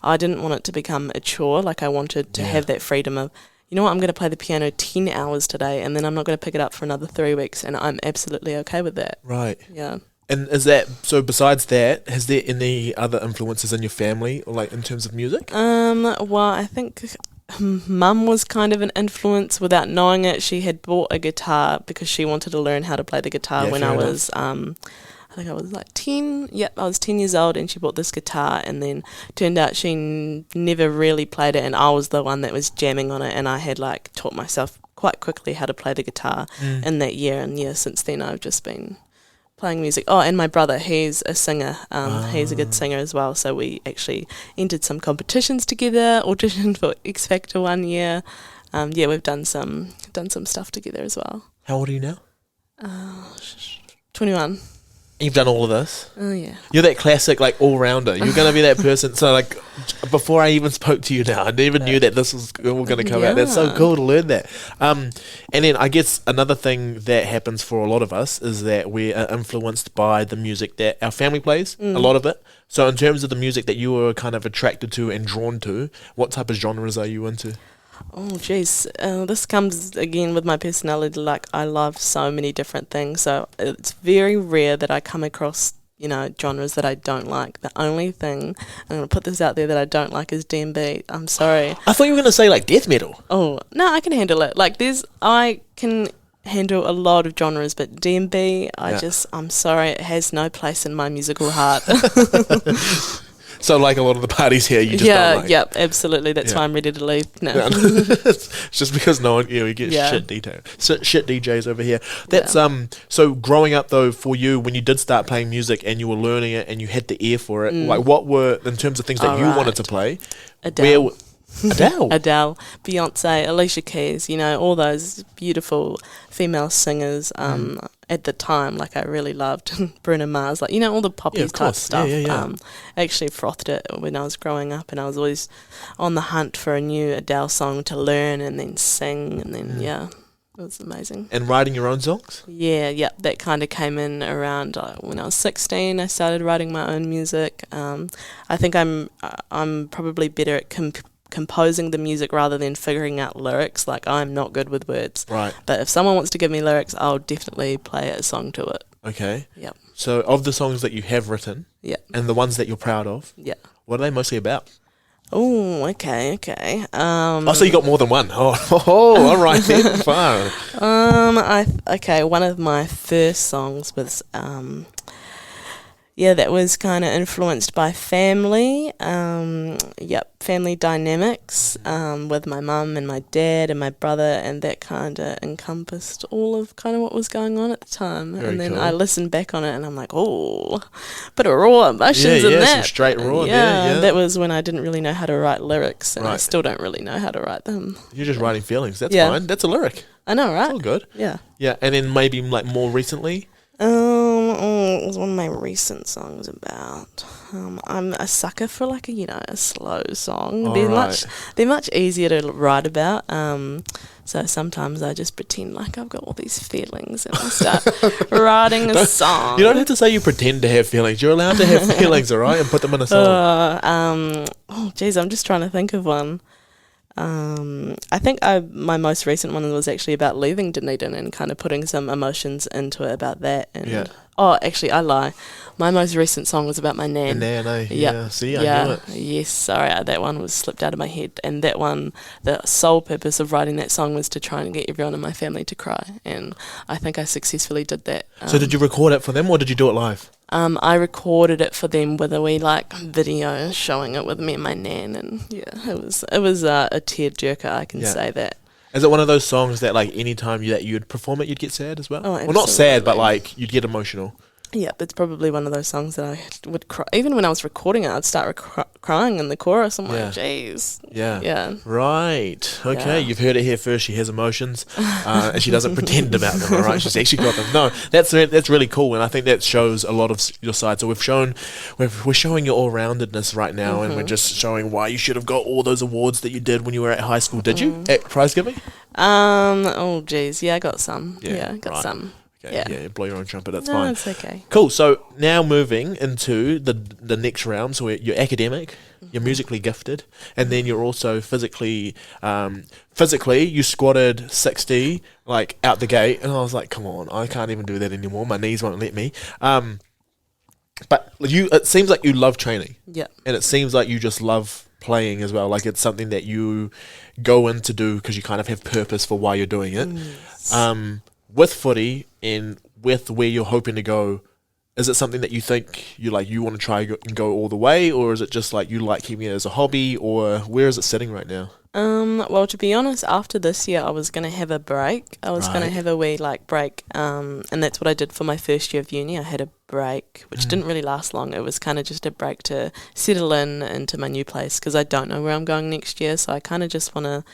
I didn't want it to become a chore. I wanted to have that freedom of, you know what, I'm going to play the piano 10 hours today, and then I'm not going to pick it up for another 3 weeks, and I'm absolutely okay with that. Right. Yeah. And is that, so besides that, has there any other influences in your family, or in terms of music? Well, I think Mum was kind of an influence without knowing it. She had bought a guitar because she wanted to learn how to play the guitar when I was, I think I was 10. Yep, I was 10 years old, and she bought this guitar, and then turned out she never really played it, and I was the one that was jamming on it, and I had taught myself quite quickly how to play the guitar in that year, and since then I've just been playing music. Oh, and my brother, he's a singer. He's a good singer as well, so we actually entered some competitions together, auditioned for X Factor one year. We've done some stuff together as well. How old are you now? 21. You've done all of this? Oh, yeah. You're that classic, all-rounder. You're going to be that person. So, before I even spoke to you now, I never knew that this was all going to come out. That's so cool to learn that. And then I guess another thing that happens for a lot of us is that we are influenced by the music that our family plays, a lot of it. So in terms of the music that you were kind of attracted to and drawn to, what type of genres are you into? Oh, geez. This comes again with my personality. I love so many different things. So it's very rare that I come across, genres that I don't like. The only thing, I'm going to put this out there, that I don't like is D&B. I'm sorry. I thought you were going to say death metal. Oh, no, I can handle it. I can handle a lot of genres, but D&B, I'm sorry, it has no place in my musical heart. So a lot of the parties here, you just don't like? Yeah, absolutely. That's why I'm ready to leave. No. It's just because no one, we get shit DJs over here. That's so growing up though, for you, when you did start playing music and you were learning it and you had the ear for it, what were, in terms of things that you wanted to play? Adele. Adele, Beyonce, Alicia Keys, all those beautiful female singers. at the time, like I really loved Bruno Mars, like, you know, all the poppy Yeah, of type course. stuff. Yeah. I actually frothed it when I was growing up, and I was always on the hunt for a new Adele song to learn and then sing, and then it was amazing. And writing your own songs? Yeah, that kind of came in around when I was 16. I started writing my own music. I think I'm probably better at composing the music rather than figuring out lyrics. Like, I'm not good with words. Right. But if someone wants to give me lyrics, I'll definitely play a song to it. Okay. Yep. So of the songs that you have written, and the ones that you're proud of, what are they mostly about? Oh, okay. So you got more than one. All right then. Fine. One of my first songs was that was kind of influenced by family. Family dynamics with my mum and my dad and my brother, and that kind of encompassed all of kind of what was going on at the time. Very and then cool. I listened back on it, and I'm like, oh, bit of raw emotions in that. Some straight raw there. Yeah, that was when I didn't really know how to write lyrics, and I Right. still don't really know how to write them. You're just writing feelings. That's Yeah. fine. That's a lyric. I know, right? It's all good. Yeah. Yeah, and then maybe like more recently. It was one of my recent songs about. I'm a sucker for like a slow song. They're much easier to write about. So sometimes I just pretend like I've got all these feelings and I start writing a song. You don't have to say you pretend to have feelings. You're allowed to have feelings, all right, and put them in a song. I'm just trying to think of one. I think my most recent one was actually about leaving Dunedin and kind of putting some emotions into it about that. And actually, I lie. My most recent song was about my nan. Nan, eh? Yeah. See, I knew it. Yes, sorry, that one was slipped out of my head. And that one, the sole purpose of writing that song was to try and get everyone in my family to cry. And I think I successfully did that. So did you record it for them, or did you do it live? I recorded it for them with a wee video showing it with me and my nan, and it was a tearjerker. I can say that. Is it one of those songs that like anytime you'd perform it, you'd get sad as well? Oh, well, not sad, but like you'd get emotional. Yeah, it's probably one of those songs that I would cry. Even when I was recording it, I'd start crying in the chorus. I'm like, jeez. Yeah. Right. Okay, you've heard it here first. She has emotions, and she doesn't pretend about them, all right? She's actually got them. No, that's really cool, and I think that shows a lot of your side. So we're showing your all-roundedness right now, and we're just showing why you should have got all those awards that you did when you were at high school. Did you? At prize giving? I got some. Yeah, got some. Yeah, blow your own trumpet, that's No, fine. it's okay. Cool, so now moving into the next round, so you're academic, you're musically gifted, and then you're also physically you squatted 60, like, out the gate, and I was like, come on, I can't even do that anymore, my knees won't let me. But it seems like you love training. Yeah. And it seems like you just love playing as well, like it's something that you go in to do because you kind of have purpose for why you're doing it. With footy and with where you're hoping to go, is it something that you think you want to try and go all the way, or is it just like you like keeping it as a hobby, or where is it sitting right now? Well, to be honest, after this year, I was going to have a break. I was going to have a wee break, and that's what I did for my first year of uni. I had a break, which didn't really last long. It was kind of just a break to settle into my new place because I don't know where I'm going next year. So I kind of just want to.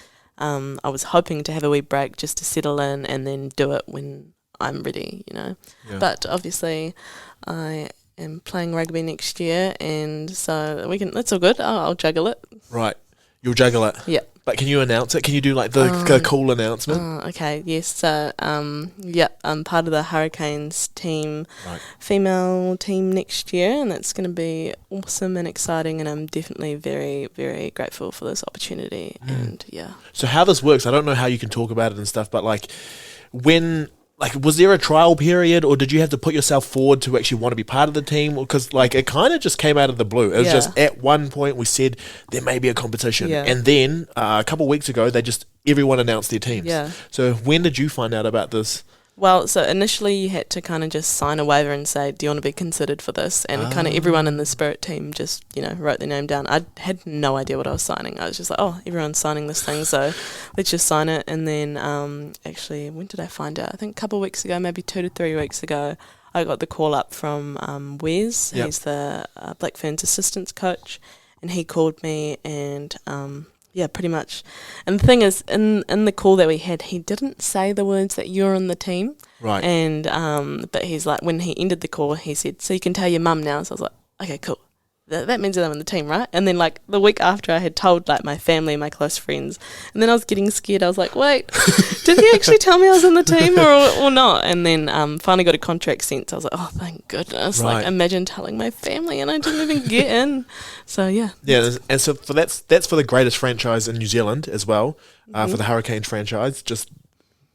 I was hoping to have a wee break just to settle in and then do it when I'm ready, Yeah. But obviously, I am playing rugby next year, and so that's all good. I'll juggle it. Right, you'll juggle it. Yeah. But can you announce it? Can you do the cool announcement? Okay, yes. So, I'm part of the Hurricanes team, female team next year, and that's going to be awesome and exciting, and I'm definitely very, very grateful for this opportunity. And So how this works, I don't know how you can talk about it and stuff, but was there a trial period, or did you have to put yourself forward to actually want to be part of the team? Because it kind of just came out of the blue. It was just at one point we said there may be a competition, and then a couple of weeks ago everyone announced their teams. Yeah. So when did you find out about this? Well, so initially you had to kind of just sign a waiver and say, do you want to be considered for this? And kind of everyone in the Spirit team just, wrote their name down. I had no idea what I was signing. I was just like, oh, everyone's signing this thing, so let's just sign it. And then actually, when did I find out? I think a couple of weeks ago, maybe 2 to 3 weeks ago, I got the call up from Wes. He's the Black Ferns assistance coach. And he called me and Yeah, pretty much. And the thing is, in the call that we had, he didn't say the words that you're on the team. Right. And but he's like, when he ended the call, he said, "So you can tell your mum now." So I was like, "Okay, cool. That means that I'm on the team, right?" And then like the week after, I had told like my family and my close friends, and then I was getting scared. I was like, "Wait, did he actually tell me I was on the team or not?" And then finally got a contract sent. So I was like, "Oh, thank goodness!" Right. Like, imagine telling my family and I didn't even get in. So yeah. Yeah, and so that's for the greatest franchise in New Zealand as well. For the Hurricanes franchise, just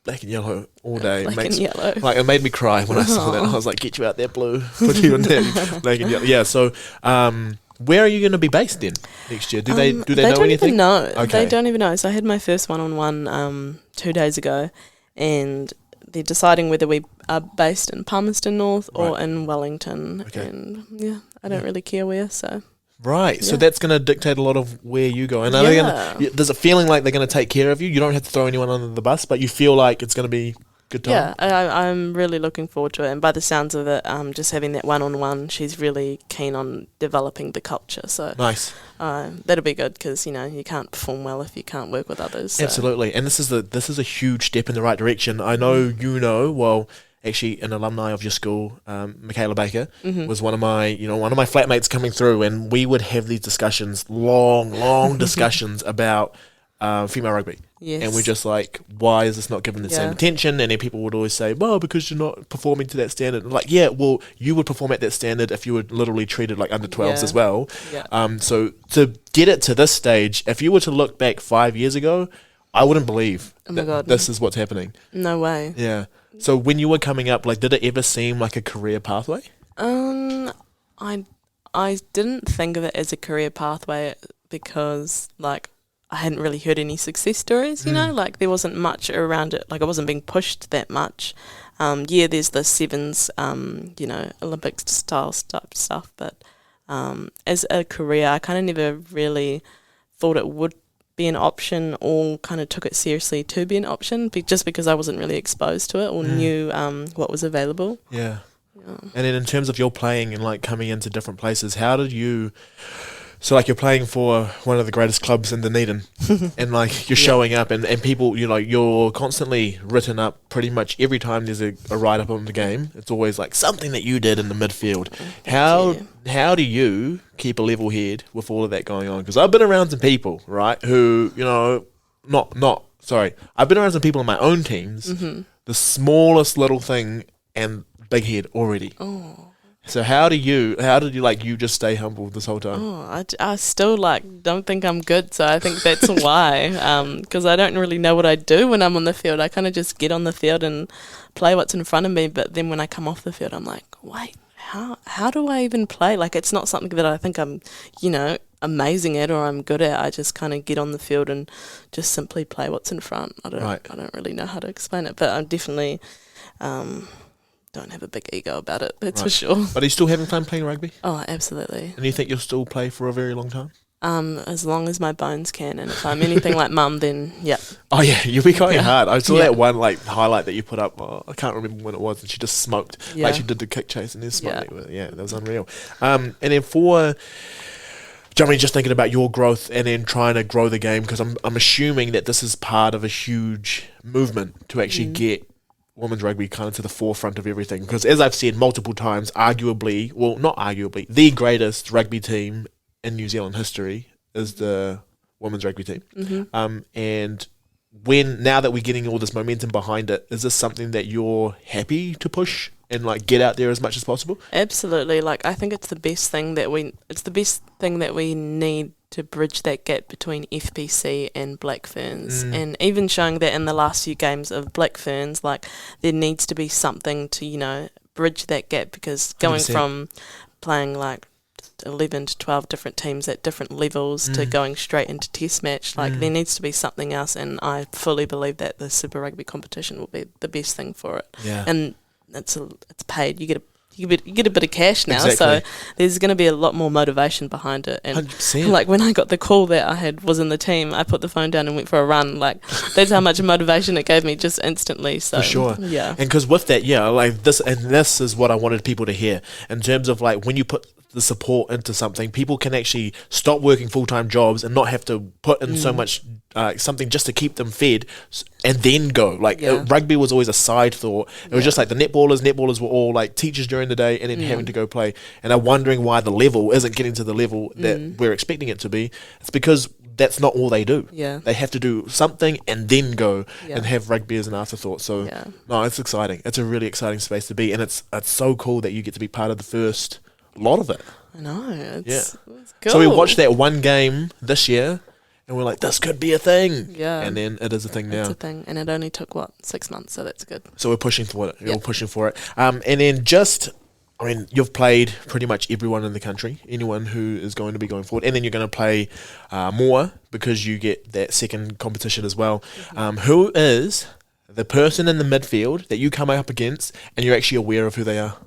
black and yellow all day. Black and yellow. Like, it made me cry when I saw that. I was like, "Get you out there, blue. Put you in there, black and yellow." Yeah. So, where are you going to be based then next year? Do they know don't anything? Even know. Okay. They don't even know. So I had my first one-on-one 2 days ago, and they're deciding whether we are based in Palmerston North or in Wellington. Okay. And yeah, I don't really care where. So. Right, so Yeah. that's going to dictate a lot of where you go. And are they gonna, there's a feeling like they're going to take care of you. You don't have to throw anyone under the bus, but you feel like it's going to be good time. Yeah, I'm really looking forward to it. And by the sounds of it, just having that one-on-one, she's really keen on developing the culture. So Nice. that'll be good because, you can't perform well if you can't work with others. So. Absolutely. And this is a huge step in the right direction. I know well, actually an alumni of your school, Michaela Baker, was one of my flatmates coming through, and we would have these discussions, long discussions about female rugby. Yes. And we're just like, why is this not given the same attention? And then people would always say, well, because you're not performing to that standard. And like, yeah, well, you would perform at that standard if you were literally treated like under 12s as well. Yeah. So to get it to this stage, if you were to look back 5 years ago, I wouldn't believe that this is what's happening. No way. Yeah. So when you were coming up, like, did it ever seem like a career pathway? I didn't think of it as a career pathway because, like, I hadn't really heard any success stories, like there wasn't much around it. Like, I wasn't being pushed that much. There's the sevens, Olympic style stuff, but as a career, I kind of never really thought it would be an option or kind of took it seriously to be an option just because I wasn't really exposed to it or knew what was available. Yeah. And then in terms of your playing and like coming into different places, how did you... So like you're playing for one of the greatest clubs in Dunedin and like you're showing up and people, you're constantly written up pretty much every time there's a write-up on the game. It's always like something that you did in the midfield. How do you keep a level head with all of that going on? Because I've been around some people, right, who, I've been around some people in my own teams, the smallest little thing and big head already. Oh. So how did you you just stay humble this whole time? Oh, I still don't think I'm good, so I think that's why. Because I don't really know what I do when I'm on the field. I kind of just get on the field and play what's in front of me. But then when I come off the field, I'm like, wait, how do I even play? Like, it's not something that I think I'm, amazing at or I'm good at. I just kind of get on the field and just simply play what's in front. I don't really know how to explain it, but I'm definitely. Don't have a big ego about it, that's for sure. But are you still having fun playing rugby? Oh, absolutely. And you think you'll still play for a very long time? As long as my bones can, and if I'm anything like Mum, then yeah. Oh yeah, you'll be going hard. I saw that one highlight that you put up. I can't remember when it was, and she just smoked. Yeah. Like she did the kick chase and then smoked. Yeah, that was unreal. And then for Jeremy, just thinking about your growth and then trying to grow the game, because I'm assuming that this is part of a huge movement to actually get women's rugby kind of to the forefront of everything, because as I've said multiple times, not arguably, the greatest rugby team in New Zealand history is the women's rugby team. And now that we're getting all this momentum behind it, is this something that you're happy to push and get out there as much as possible? Absolutely. I think it's the best thing that we need to bridge that gap between FPC and Black Ferns, and even showing that in the last few games of Black Ferns, there needs to be something to bridge that gap, because going 100%. From playing 11 to 12 different teams at different levels to going straight into test match, there needs to be something else, and I fully believe that the Super Rugby competition will be the best thing for it. And it's paid. You get a bit of cash now, so there's going to be a lot more motivation behind it. And 100%. When I got the call that I was in the team, I put the phone down and went for a run. That's how much motivation it gave me just instantly. So for sure, yeah. And because with that, this is what I wanted people to hear in terms of when you put the support into something, people can actually stop working full-time jobs and not have to put in so much something just to keep them fed and then go. Like rugby was always a side thought. It was just like the netballers were all like teachers during the day and then having to go play, and are wondering why the level isn't getting to the level that we're expecting it to be. It's because that's not all they do. Yeah. They have to do something and then go and have rugby as an afterthought. So no, it's exciting. It's a really exciting space to be, and it's so cool that you get to be part of the first lot of it. I know. It's cool. So we watched that one game this year, and we're like, this could be a thing. Yeah. And then it is a thing now. It's a thing, and it only took 6 months, so that's good. So we're pushing for it. We're pushing for it. And then you've played pretty much everyone in the country, anyone who is going to be going forward, and then you're going to play more because you get that second competition as well. Who is the person in the midfield that you come up against and you're actually aware of who they are?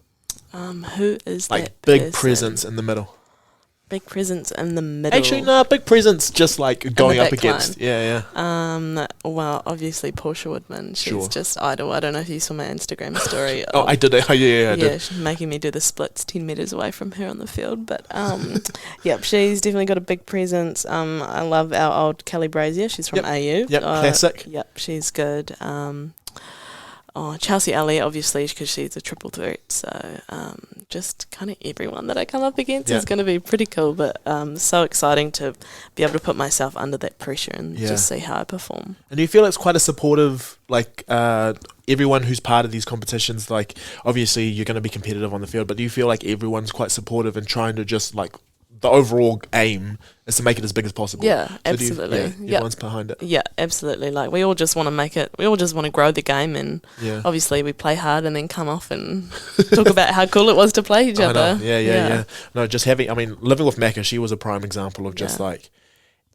Who is like that big person? presence in the middle? Big presence in the middle. Actually, no, big presence just like going up against. Line. Yeah. Well, obviously Portia Woodman. She's Sure. just idol. I don't know if you saw my Instagram story. Oh, I did. I did. She's making me do the splits 10 metres away from her on the field. But, she's definitely got a big presence. I love our old Kelly Brazier. She's from AU. Yep, classic. Yep, she's good. Chelsea Elliott, obviously, because she's a triple threat. So just kind of everyone that I come up against is going to be pretty cool. But so exciting to be able to put myself under that pressure and just see how I perform. And do you feel it's quite a supportive, like everyone who's part of these competitions, like obviously you're going to be competitive on the field, but do you feel like everyone's quite supportive and trying to just like the overall aim is to make it as big as possible? Yeah, so absolutely. Everyone's behind it. Yeah, absolutely. Like we all just want to make it. We all just want to grow the game, and obviously we play hard and then come off and talk about how cool it was to play each other. Yeah. No, just having. I mean, living with Macca, she was a prime example of just like.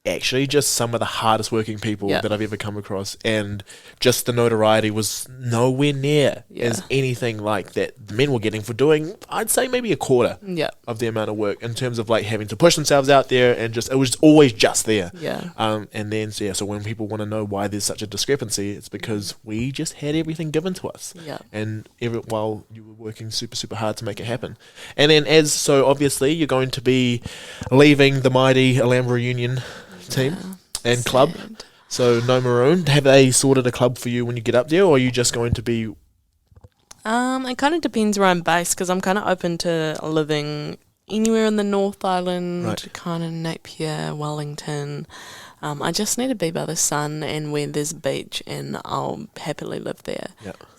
Actually, just some of the hardest working people that I've ever come across, and just the notoriety was nowhere near as anything like that the men were getting for doing, I'd say maybe a quarter of the amount of work in terms of like having to push themselves out there, and just it was always just there. And then so when people want to know why there's such a discrepancy, it's because we just had everything given to us, and while you were working super super hard to make it happen. And then so obviously you're going to be leaving the mighty Alhambra Union team and club, so no maroon. Have they sorted a club for you when you get up there, or are you just going to be it kind of depends where I'm based, because I'm kind of open to living anywhere in the North Island, kind of Napier, Wellington. I just need to be by the sun and where there's a beach, and I'll happily live there.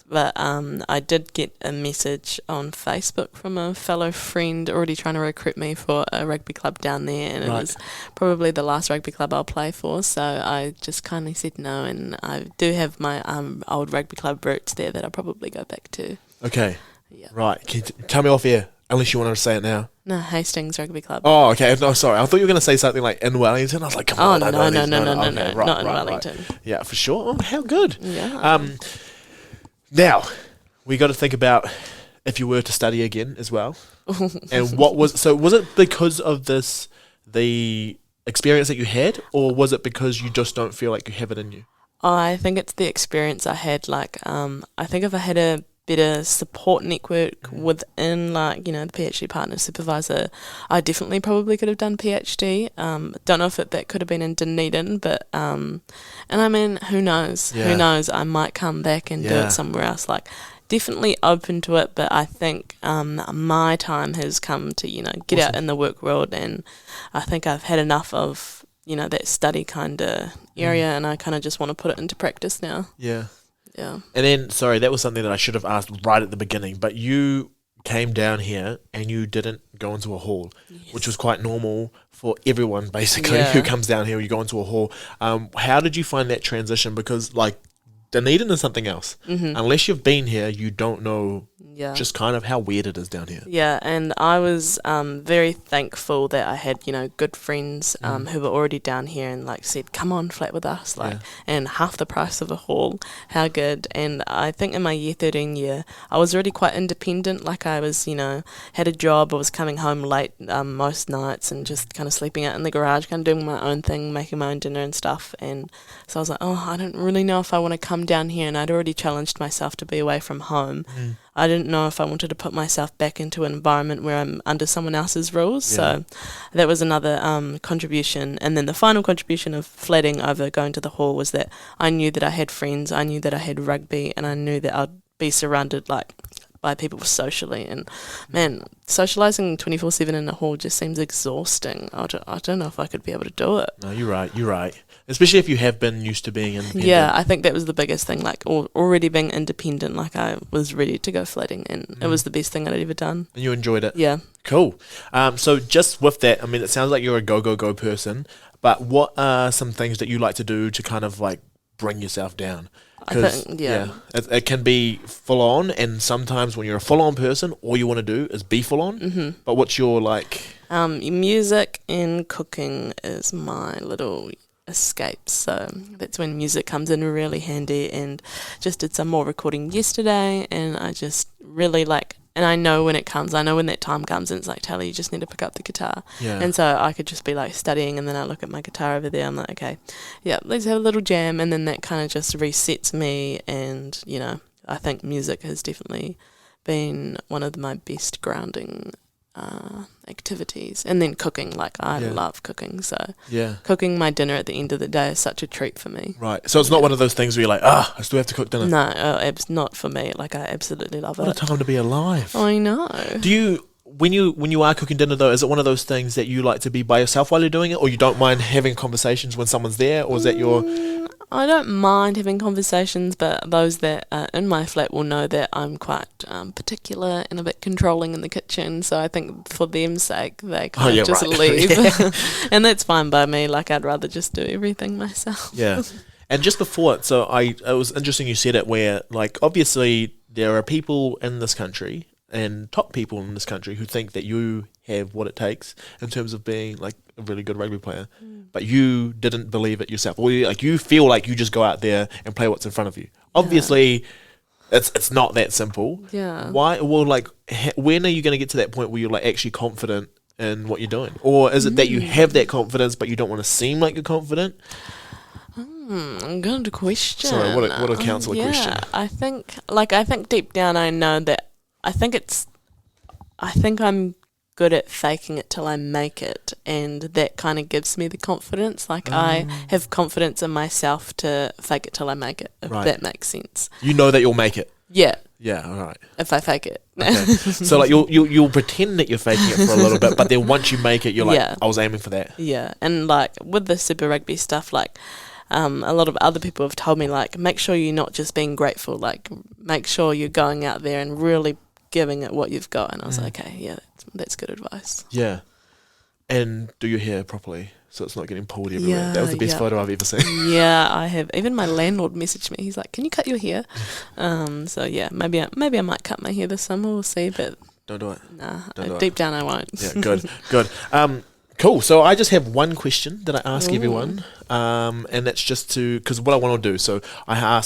But I did get a message on Facebook from a fellow friend already trying to recruit me for a rugby club down there, and it was probably the last rugby club I'll play for, so I just kindly said no, and I do have my old rugby club roots there that I'll probably go back to. Okay. Right. Can you tell me off air, unless you want to say it now? No, Hastings Rugby Club. Oh, okay. No, sorry. I thought you were going to say something like in Wellington. I was like, come on. No, okay, not in Wellington. Right. Yeah, for sure. Oh, how good. Yeah. Now, we got to think about if you were to study again as well. And was it because of the experience that you had, or was it because you just don't feel like you have it in you? I think it's the experience I had. Like, I think if I had a better support network within, like, the PhD partner supervisor, I definitely probably could have done PhD. Don't know if that could have been in Dunedin, but and I mean, who knows? Who knows? I might come back and do it somewhere else. Like, definitely open to it, but I think my time has come to get out in the work world, and I think I've had enough of that study kind of area, and I kind of just want to put it into practice now. Yeah. And then, sorry, that was something that I should have asked right at the beginning, but you came down here and you didn't go into a hall, which was quite normal for everyone, basically, who comes down here. You go into a hall. How did you find that transition? Because, like, Dunedin is something else. Unless you've been here, you don't know just kind of how weird it is down here. Yeah, and I was very thankful that I had, good friends who were already down here and said, come on, flat with us, and half the price of a hall, how good. And I think in my year 13 year, I was already quite independent. Like, I was, had a job, I was coming home late most nights and just kind of sleeping out in the garage, kind of doing my own thing, making my own dinner and stuff. And so I was like, I don't really know if I want to come down here, and I'd already challenged myself to be away from home. I didn't know if I wanted to put myself back into an environment where I'm under someone else's rules. Yeah. So that was another contribution. And then the final contribution of flatting over going to the hall was that I knew that I had friends, I knew that I had rugby, and I knew that I'd be surrounded by people socially. And man, socialising 24/7 in a hall just seems exhausting. I don't know if I could be able to do it. No, you're right. Especially if you have been used to being independent. Yeah, I think that was the biggest thing, already being independent, I was ready to go flatting, and it was the best thing I'd ever done. And you enjoyed it? Yeah. Cool. So just with that, I mean, it sounds like you're a go person, but what are some things that you like to do to kind of bring yourself down? I think, it can be full on, and sometimes when you're a full on person, all you want to do is be full on. Mm-hmm. But what's your music and cooking is my little escape, so that's when music comes in really handy. And just did some more recording yesterday, and I just really and I know when it comes, I know when that time comes, and it's Teilah, you just need to pick up the guitar. Yeah. And so I could just be studying, and then I look at my guitar over there, I'm like, okay, yeah, let's have a little jam, and then that kind of just resets me. And I think music has definitely been one of my best grounding activities. And then cooking, I love cooking, so cooking my dinner at the end of the day is such a treat for me. Right, so it's not one of those things where you're I still have to cook dinner. No, it's not for me. I absolutely love it. What a time to be alive. I know. Do you, when you are cooking dinner though, is it one of those things that you like to be by yourself while you're doing it, or you don't mind having conversations when someone's there, or is that your... I don't mind having conversations, but those that are in my flat will know that I'm quite particular and a bit controlling in the kitchen. So I think for them's sake, they kind of just leave. And that's fine by me. I'd rather just do everything myself. Yeah. And just before it, so it was interesting you said it, where obviously there are people in this country and top people in this country who think that you have what it takes in terms of being a really good rugby player, but you didn't believe it yourself, or you feel like you just go out there and play what's in front of you. Obviously, it's not that simple. Yeah. Why? Well, when are you going to get to that point where you're actually confident in what you're doing, or is it that you have that confidence but you don't want to seem like you're confident? Good question. Sorry, what a counselor question. I think deep down I know that I think I'm good at faking it till I make it, and that kind of gives me the confidence. I have confidence in myself to fake it till I make it, if that makes sense. You know that you'll make it. Yeah. Yeah, all right. If I fake it. Okay. So you'll pretend that you're faking it for a little bit, but then once you make it, you're I was aiming for that. Yeah, and with the Super Rugby stuff, a lot of other people have told me make sure you're not just being grateful, make sure you're going out there and really giving it what you've got. And I was okay, yeah, that's good advice. Yeah. And do your hair properly so it's not getting pulled everywhere. Yeah, that was the best photo I've ever seen. Yeah, I have. Even my landlord messaged me. He's like, "Can you cut your hair?" So yeah, maybe I might cut my hair this summer. We'll see, but don't do it. Nah, deep down I won't. Yeah, good. Cool. So I just have one question that I ask everyone, and that's just because what I want to do. So I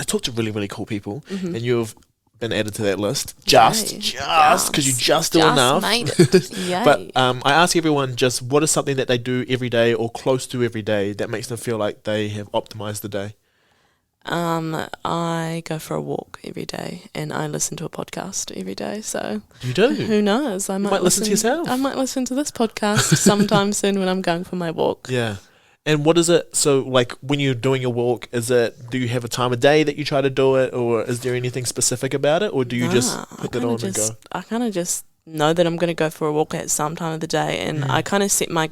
talk to really, really cool people, and you've been added to that list just because you just do enough. Made it. Yay. But I ask everyone just what is something that they do every day or close to every day that makes them feel like they have optimized the day. I go for a walk every day, and I listen to a podcast every day. So you do? Who knows? I might listen to yourself. I might listen to this podcast sometime soon when I'm going for my walk. Yeah. And what is it? So, when you're doing your walk, do you have a time of day that you try to do it, or is there anything specific about it, or do you just put that on and go? I kind of just know that I'm going to go for a walk at some time of the day, and I kind of set a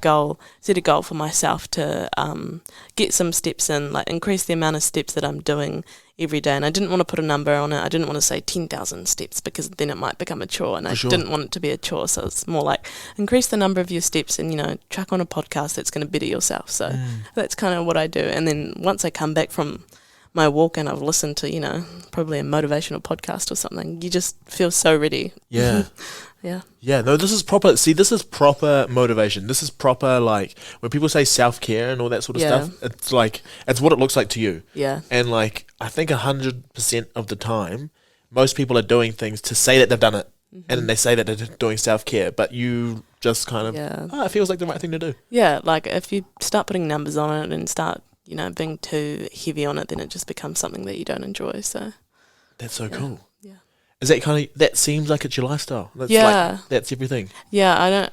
goal for myself to get some steps in, increase the amount of steps that I'm doing every day. And I didn't want to put a number on it. I didn't want to say 10,000 steps because then it might become a chore, and I didn't want it to be a chore. So it's more increase the number of your steps, and chuck on a podcast that's going to better yourself. So that's kind of what I do. And then once I come back from my walk and I've listened to probably a motivational podcast or something, you just feel so ready. Yeah. Yeah. Yeah, no, this is proper. See, this is proper motivation. This is proper, when people say self-care and all that sort of stuff, it's what it looks like to you. Yeah. And, I think 100% of the time, most people are doing things to say that they've done it. And then they say that they're doing self-care, but you just kind of, it feels like the right thing to do. Yeah, if you start putting numbers on it and start, being too heavy on it, then it just becomes something that you don't enjoy, so. That's so cool. Yeah. Is that kind of, that seems like it's your lifestyle? That's that's everything. Yeah,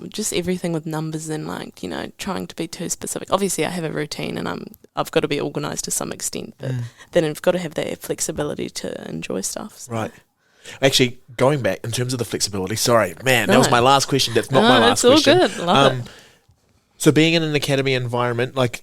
just everything with numbers and like, trying to be too specific. Obviously I have a routine and I've got to be organised to some extent, but then I've got to have that flexibility to enjoy stuff. So. Right. Actually, going back in terms of the flexibility, sorry, man, that was my last question. That's not my last question. It's all good. Love it. So being in an academy environment, like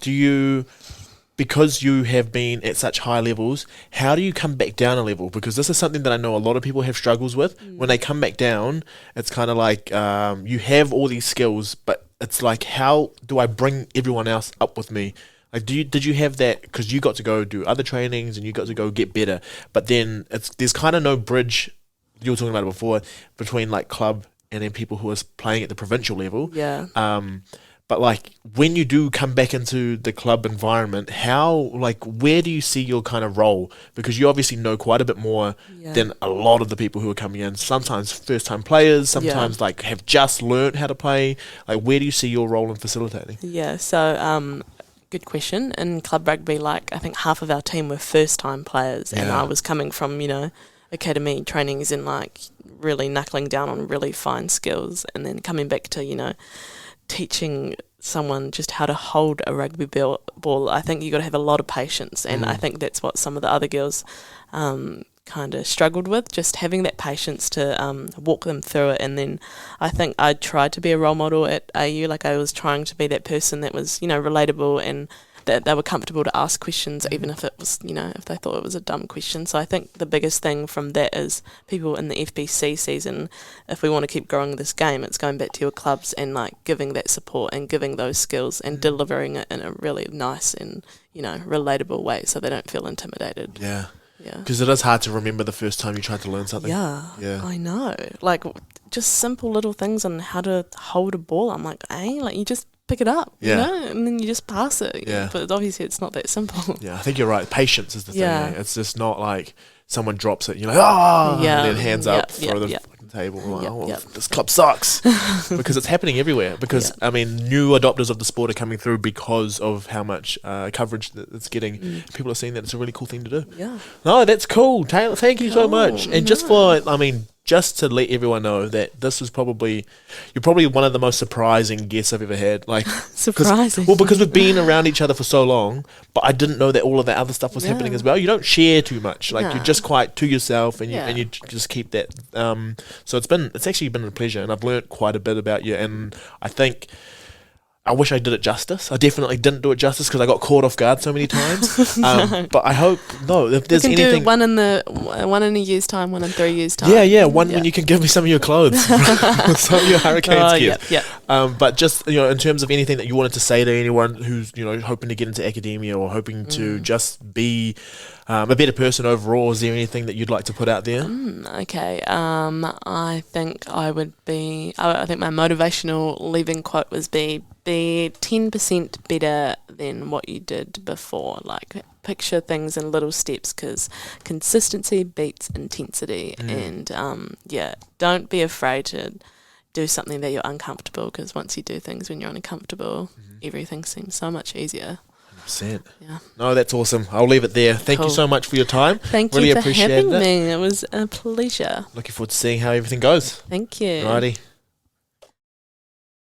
because you have been at such high levels, how do you come back down a level? Because this is something that I know a lot of people have struggles with. When they come back down, it's kind of like you have all these skills, but it's like, how do I bring everyone else up with me? Like, did you have that? Because you got to go do other trainings and you got to go get better, but then there's kind of no bridge. You were talking about it before, between like club and then people who are playing at the provincial level. Yeah. But like when you do come back into the club environment, where do you see your kind of role? Because you obviously know quite a bit more than a lot of the people who are coming in. Sometimes first time players, sometimes like have just learned how to play. Like, where do you see your role in facilitating? Yeah. So, good question. In club rugby, like I think half of our team were first time players, and I was coming from academy trainings and like really knuckling down on really fine skills, and then coming back to teaching someone just how to hold a rugby ball. I think you got to have a lot of patience, and I think that's what some of the other girls kind of struggled with, just having that patience to walk them through it. And then I think I tried to be a role model at AU, like I was trying to be that person that was relatable and that they were comfortable to ask questions, even if it was, if they thought it was a dumb question. So I think the biggest thing from that is people in the FBC season, if we want to keep growing this game, it's going back to your clubs and like giving that support and giving those skills and delivering it in a really nice and, relatable way so they don't feel intimidated. Yeah. Yeah. Because it is hard to remember the first time you tried to learn something. Yeah. I know. Like just simple little things on how to hold a ball. I'm like, like you just pick it up, and then you just pass it. Yeah. But obviously it's not that simple. Yeah, I think you're right. Patience is the thing. Yeah. It's just not like someone drops it, you're like, and then hands up, throw the fucking table. Like, this club sucks. Because it's happening everywhere. Because, I mean, new adopters of the sport are coming through because of how much coverage that it's getting. People are seeing that it's a really cool thing to do. Yeah. No, that's cool. Teilah, thank you so much. And just to let everyone know that this is you're probably one of the most surprising guests I've ever had. Like surprising. Because we've been around each other for so long, but I didn't know that all of that other stuff was happening as well. You don't share too much. Like you're just quite to yourself, and you just keep that. So it's actually been a pleasure, and I've learnt quite a bit about you. And I wish I did it justice. I definitely didn't do it justice because I got caught off guard so many times. But I hope if there's anything, do one in a year's time, 1 in 3 years time. When you can give me some of your clothes, some of your Hurricanes gear. But just in terms of anything that you wanted to say to anyone who's hoping to get into academia or hoping to just be a better person overall, is there anything that you'd like to put out there? Okay. I think I think my motivational leaving quote was be 10% better than what you did before. Like picture things in little steps, because consistency beats intensity. And don't be afraid to do something that you're uncomfortable, because once you do things when you're uncomfortable, everything seems so much easier. 100%. Yeah. No, that's awesome. I'll leave it there. Thank you so much for your time. Thank you for having me. It was a pleasure. Looking forward to seeing how everything goes. Thank you. Alrighty.